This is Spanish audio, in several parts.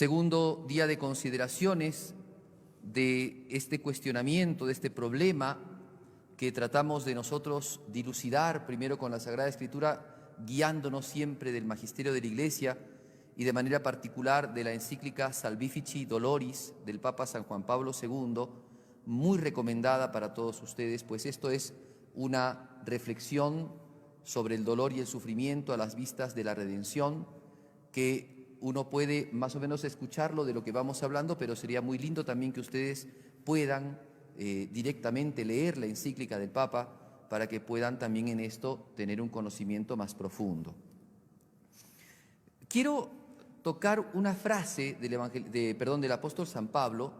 Segundo día de consideraciones de este cuestionamiento, de este problema que tratamos de nosotros dilucidar primero con la Sagrada Escritura, guiándonos siempre del magisterio de la Iglesia y de manera particular de la encíclica Salvifici Doloris del Papa San Juan Pablo II, muy recomendada para todos ustedes, pues esto es una reflexión sobre el dolor y el sufrimiento a las vistas de la redención, que uno puede más o menos escucharlo de lo que vamos hablando, pero sería muy lindo también que ustedes puedan directamente leer la encíclica del Papa para que puedan también en esto tener un conocimiento más profundo. Quiero tocar una frase del apóstol San Pablo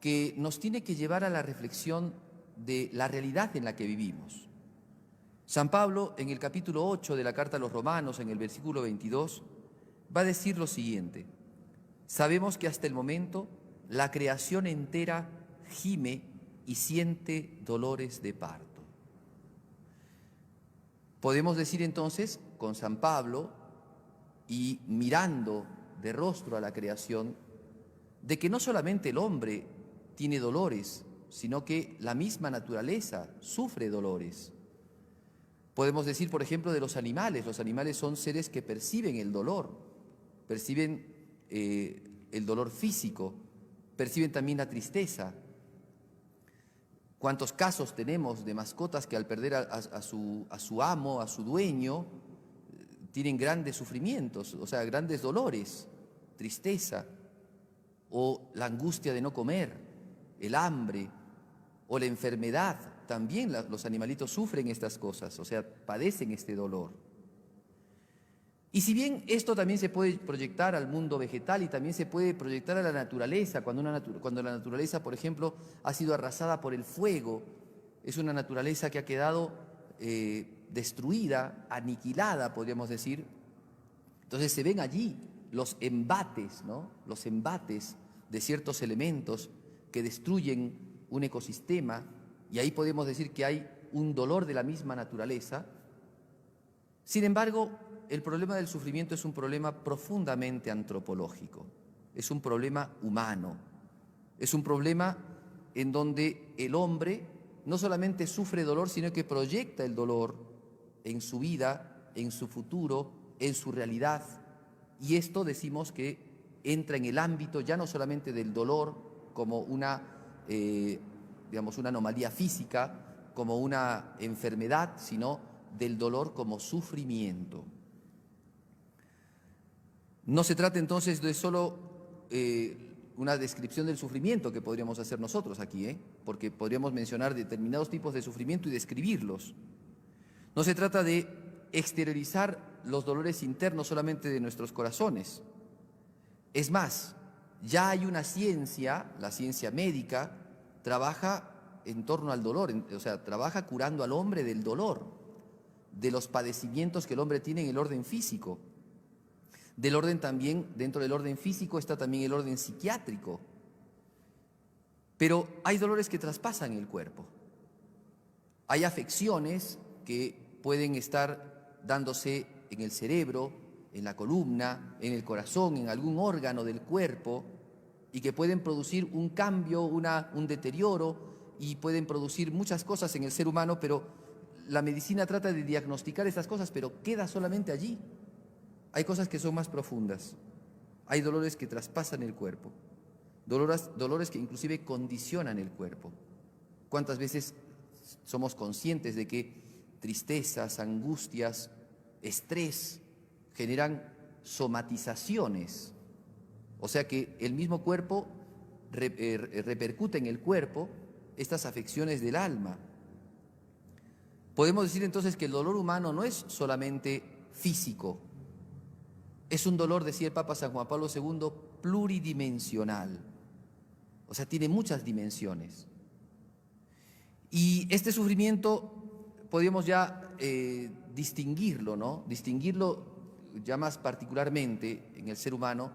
que nos tiene que llevar a la reflexión de la realidad en la que vivimos. San Pablo, en el capítulo 8 de la carta a los Romanos, en el versículo 22, va a decir lo siguiente: sabemos que hasta el momento la creación entera gime y siente dolores de parto. Podemos decir entonces, con San Pablo y mirando de rostro a la creación, de que no solamente el hombre tiene dolores, sino que la misma naturaleza sufre dolores. Podemos decir, por ejemplo, de los animales. Los animales son seres que perciben el dolor, perciben el dolor físico, perciben también la tristeza. ¿Cuántos casos tenemos de mascotas que al perder a su amo, a su dueño, tienen grandes sufrimientos, o sea, grandes dolores, tristeza, o la angustia de no comer, el hambre, o la enfermedad? También los animalitos sufren estas cosas, o sea, padecen este dolor. Y si bien esto también se puede proyectar al mundo vegetal y también se puede proyectar a la naturaleza, cuando la naturaleza, por ejemplo, ha sido arrasada por el fuego, es una naturaleza que ha quedado destruida, aniquilada, podríamos decir. Entonces se ven allí los embates, ¿no? Los embates de ciertos elementos que destruyen un ecosistema, y ahí podemos decir que hay un dolor de la misma naturaleza. Sin embargo, el problema del sufrimiento es un problema profundamente antropológico, es un problema humano, es un problema en donde el hombre no solamente sufre dolor, sino que proyecta el dolor en su vida, en su futuro, en su realidad. Y esto decimos que entra en el ámbito ya no solamente del dolor como una anomalía física, como una enfermedad, sino del dolor como sufrimiento. No se trata entonces de solo una descripción del sufrimiento que podríamos hacer nosotros aquí, porque podríamos mencionar determinados tipos de sufrimiento y describirlos. No se trata de exteriorizar los dolores internos solamente de nuestros corazones. Es más, ya hay una ciencia, la ciencia médica, trabaja en torno al dolor, o sea, trabaja curando al hombre del dolor, de los padecimientos que el hombre tiene en el orden físico. Del orden también, dentro del orden físico está también el orden psiquiátrico. Pero hay dolores que traspasan el cuerpo. Hay afecciones que pueden estar dándose en el cerebro, en la columna, en el corazón, en algún órgano del cuerpo, y que pueden producir un cambio, un deterioro, y pueden producir muchas cosas en el ser humano, pero la medicina trata de diagnosticar esas cosas, pero queda solamente allí. Hay cosas que son más profundas. Hay dolores que traspasan el cuerpo, dolores que inclusive condicionan el cuerpo. ¿Cuántas veces somos conscientes de que tristezas, angustias, estrés generan somatizaciones? O sea que el mismo cuerpo repercute en el cuerpo estas afecciones del alma. Podemos decir entonces que el dolor humano no es solamente físico, es un dolor, decía el Papa San Juan Pablo II, pluridimensional. O sea, tiene muchas dimensiones. Y este sufrimiento podríamos ya distinguirlo, ¿no? Distinguirlo ya más particularmente en el ser humano,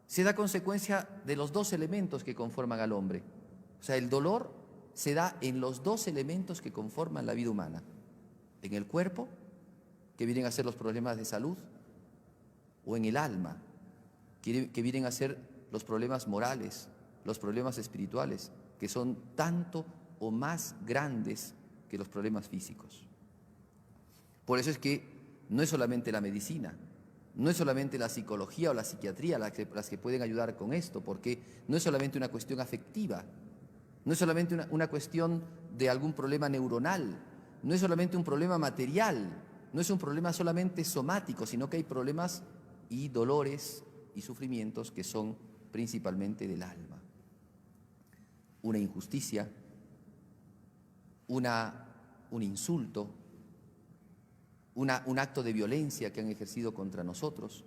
se da consecuencia de los dos elementos que conforman al hombre. O sea, el dolor se da en los dos elementos que conforman la vida humana. En el cuerpo, que vienen a ser los problemas de salud, o en el alma, que vienen a ser los problemas morales, los problemas espirituales, que son tanto o más grandes que los problemas físicos. Por eso es que no es solamente la medicina, no es solamente la psicología o la psiquiatría las que pueden ayudar con esto, porque no es solamente una cuestión afectiva, no es solamente una cuestión de algún problema neuronal, no es solamente un problema material, no es un problema solamente somático, sino que hay problemas y dolores y sufrimientos que son principalmente del alma. Una injusticia, un insulto, un acto de violencia que han ejercido contra nosotros.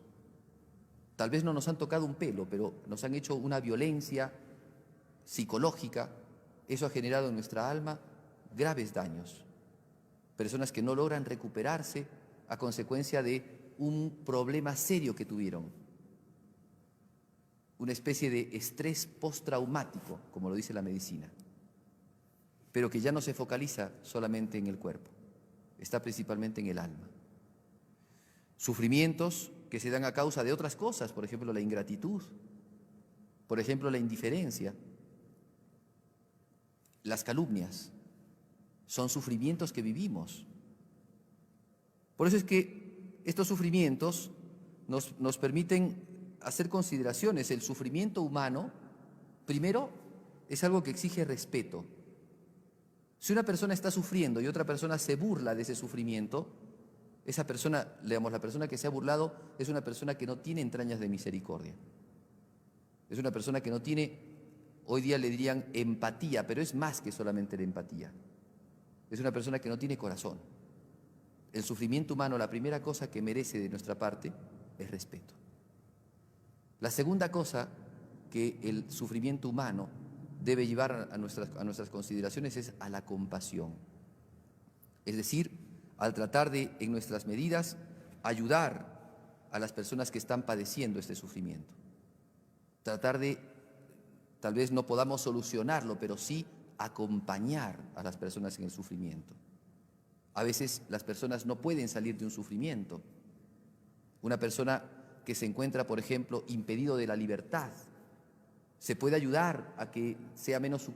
Tal vez no nos han tocado un pelo, pero nos han hecho una violencia psicológica. Eso ha generado en nuestra alma graves daños. Personas que no logran recuperarse a consecuencia de un problema serio que tuvieron. Una especie de estrés postraumático, como lo dice la medicina, pero que ya no se focaliza solamente en el cuerpo, está principalmente en el alma. Sufrimientos que se dan a causa de otras cosas, por ejemplo la ingratitud, por ejemplo la indiferencia, las calumnias, son sufrimientos que vivimos. Por eso es que estos sufrimientos nos permiten hacer consideraciones. El sufrimiento humano, primero, es algo que exige respeto. Si una persona está sufriendo y otra persona se burla de ese sufrimiento, esa persona, digamos, la persona que se ha burlado es una persona que no tiene entrañas de misericordia. Es una persona que no tiene, hoy día le dirían empatía, pero es más que solamente la empatía. Es una persona que no tiene corazón. El sufrimiento humano, la primera cosa que merece de nuestra parte es respeto. La segunda cosa que el sufrimiento humano debe llevar a nuestras consideraciones es a la compasión. Es decir, al tratar de, en nuestras medidas, ayudar a las personas que están padeciendo este sufrimiento. Tratar de, tal vez no podamos solucionarlo, pero sí acompañar a las personas en el sufrimiento. A veces las personas no pueden salir de un sufrimiento. Una persona que se encuentra, por ejemplo, impedido de la libertad, se puede ayudar a que sea menos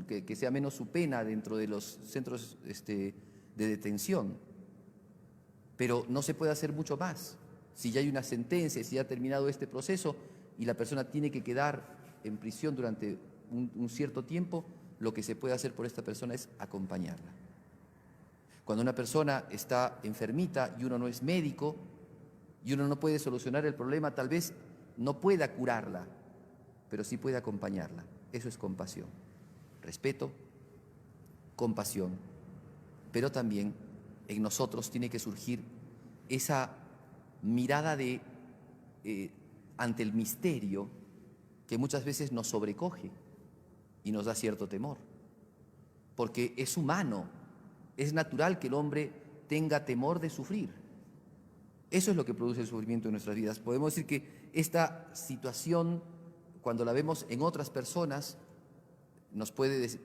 que sea menos su pena dentro de los centros de detención. Pero no se puede hacer mucho más. Si ya hay una sentencia, si ya ha terminado este proceso y la persona tiene que quedar en prisión durante un cierto tiempo, lo que se puede hacer por esta persona es acompañarla. Cuando una persona está enfermita y uno no es médico y uno no puede solucionar el problema, tal vez no pueda curarla, pero sí puede acompañarla. Eso es compasión. Respeto, compasión, pero también en nosotros tiene que surgir esa mirada ante el misterio que muchas veces nos sobrecoge y nos da cierto temor, porque es humano, es natural que el hombre tenga temor de sufrir. Eso es lo que produce el sufrimiento en nuestras vidas. Podemos decir que esta situación, cuando la vemos en otras personas,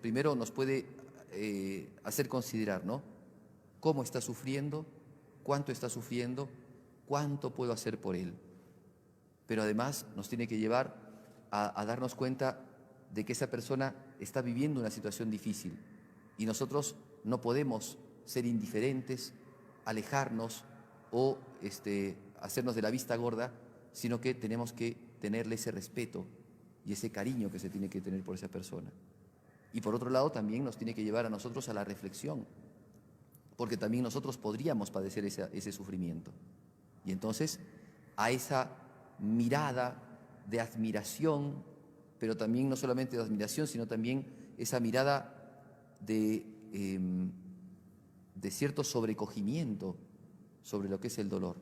primero nos puede hacer considerar, ¿no? ¿Cómo está sufriendo? ¿Cuánto está sufriendo? ¿Cuánto puedo hacer por él? Pero además nos tiene que llevar a darnos cuenta de que esa persona está viviendo una situación difícil y nosotros no podemos ser indiferentes, alejarnos o hacernos de la vista gorda, sino que tenemos que tenerle ese respeto y ese cariño que se tiene que tener por esa persona. Y por otro lado también nos tiene que llevar a nosotros a la reflexión, porque también nosotros podríamos padecer ese sufrimiento. Y entonces a esa mirada de admiración, pero también no solamente de admiración, sino también esa mirada de cierto sobrecogimiento sobre lo que es el dolor.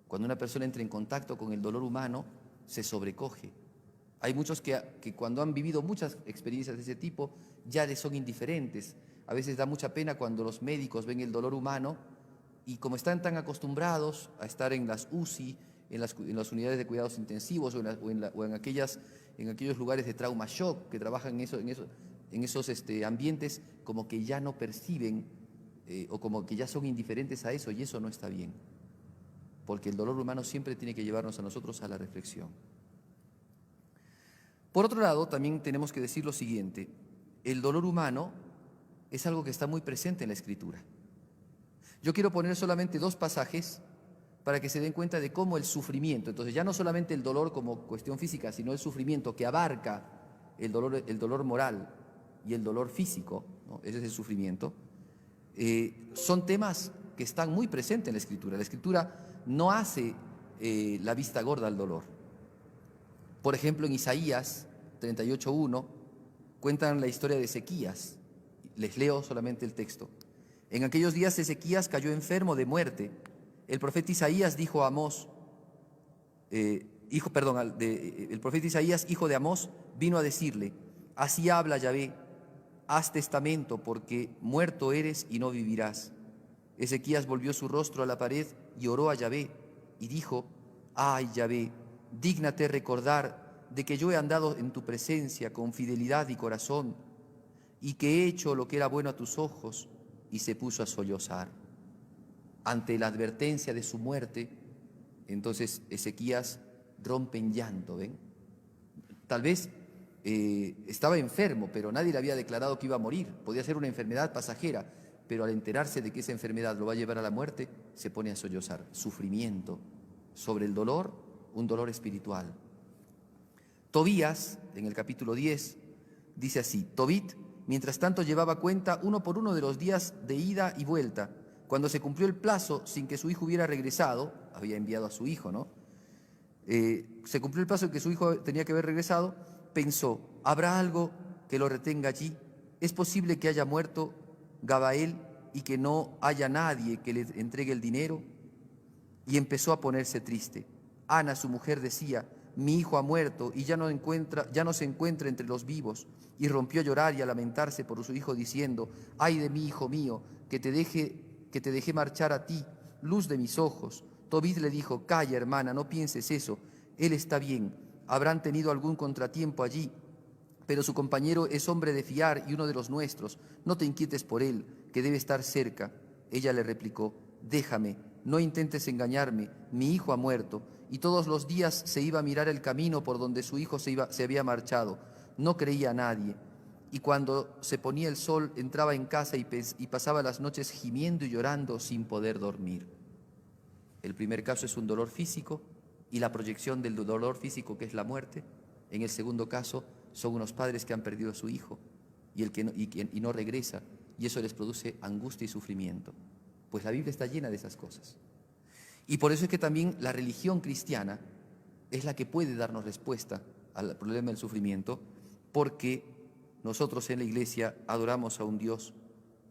Cuando una persona entra en contacto con el dolor humano, se sobrecoge. Hay muchos que cuando han vivido muchas experiencias de ese tipo, ya les son indiferentes. A veces da mucha pena cuando los médicos ven el dolor humano y como están tan acostumbrados a estar en las UCI, en las unidades de cuidados intensivos o en aquellos lugares de trauma shock que trabajan en esos ambientes, como que ya no perciben o como que ya son indiferentes a eso, y eso no está bien, porque el dolor humano siempre tiene que llevarnos a nosotros a la reflexión. Por otro lado, también tenemos que decir lo siguiente: el dolor humano es algo que está muy presente en la Escritura. Yo quiero poner solamente 2 pasajes para que se den cuenta de cómo el sufrimiento, entonces ya no solamente el dolor como cuestión física, sino el sufrimiento que abarca el dolor moral y el dolor físico, ¿no? Ese es el sufrimiento. Son temas que están muy presentes en la Escritura. La Escritura no hace la vista gorda al dolor. Por ejemplo, en Isaías 38:1 cuentan la historia de Ezequías. Les leo solamente el texto. En aquellos días Ezequías cayó enfermo de muerte. El profeta Isaías dijo a Amós, el profeta Isaías, hijo de Amós, vino a decirle: así habla Yahvé, haz testamento, porque muerto eres y no vivirás. Ezequías volvió su rostro a la pared y oró a Yahvé y dijo: ay Yahvé, dígnate recordar de que yo he andado en tu presencia con fidelidad y corazón, y que he hecho lo que era bueno a tus ojos. Y se puso a sollozar. Ante la advertencia de su muerte, entonces Ezequías rompe en llanto, ¿ven? Tal vez estaba enfermo, pero nadie le había declarado que iba a morir. Podía ser una enfermedad pasajera, pero al enterarse de que esa enfermedad lo va a llevar a la muerte, se pone a sollozar. Sufrimiento. Sobre el dolor, un dolor espiritual. Tobías, en el capítulo 10, dice así: Tobit, mientras tanto, llevaba cuenta uno por uno de los días de ida y vuelta. Cuando se cumplió el plazo sin que su hijo hubiera regresado, había enviado a su hijo, ¿no? Se cumplió el plazo en que su hijo tenía que haber regresado, pensó: ¿habrá algo que lo retenga allí? ¿Es posible que haya muerto Gabael y que no haya nadie que le entregue el dinero? Y empezó a ponerse triste. Ana, su mujer, decía: mi hijo ha muerto y ya no se encuentra entre los vivos. Y rompió a llorar y a lamentarse por su hijo, diciendo: ay de mí, hijo mío, que te dejé marchar a ti, luz de mis ojos. Tobit le dijo: calla, hermana, no pienses eso, él está bien. Habrán tenido algún contratiempo allí, pero su compañero es hombre de fiar y uno de los nuestros. No te inquietes por él, que debe estar cerca. Ella le replicó: déjame, no intentes engañarme, mi hijo ha muerto. Y todos los días se iba a mirar el camino por donde su hijo se había marchado. No creía a nadie. Y cuando se ponía el sol, entraba en casa y pasaba las noches gimiendo y llorando sin poder dormir. El primer caso es un dolor físico y la proyección del dolor físico, que es la muerte. En el segundo caso son unos padres que han perdido a su hijo y no regresa, y eso les produce angustia y sufrimiento. Pues la Biblia está llena de esas cosas. Y por eso es que también la religión cristiana es la que puede darnos respuesta al problema del sufrimiento, porque nosotros en la iglesia adoramos a un Dios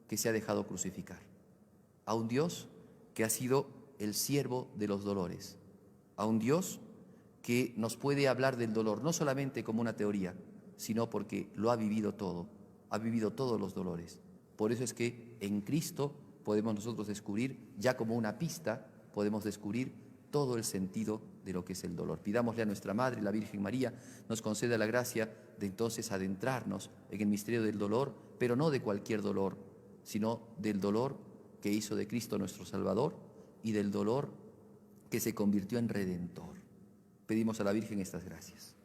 que se ha dejado crucificar, a un Dios que ha sido el siervo de los dolores, a un Dios que nos puede hablar del dolor no solamente como una teoría, sino porque lo ha vivido todo, ha vivido todos los dolores. Por eso es que en Cristo podemos nosotros descubrir, ya como una pista, podemos descubrir todo el sentido de lo que es el dolor. Pidámosle a nuestra Madre, la Virgen María, nos conceda la gracia de entonces adentrarnos en el misterio del dolor, pero no de cualquier dolor, sino del dolor que hizo de Cristo nuestro Salvador y del dolor que se convirtió en Redentor. Pedimos a la Virgen estas gracias.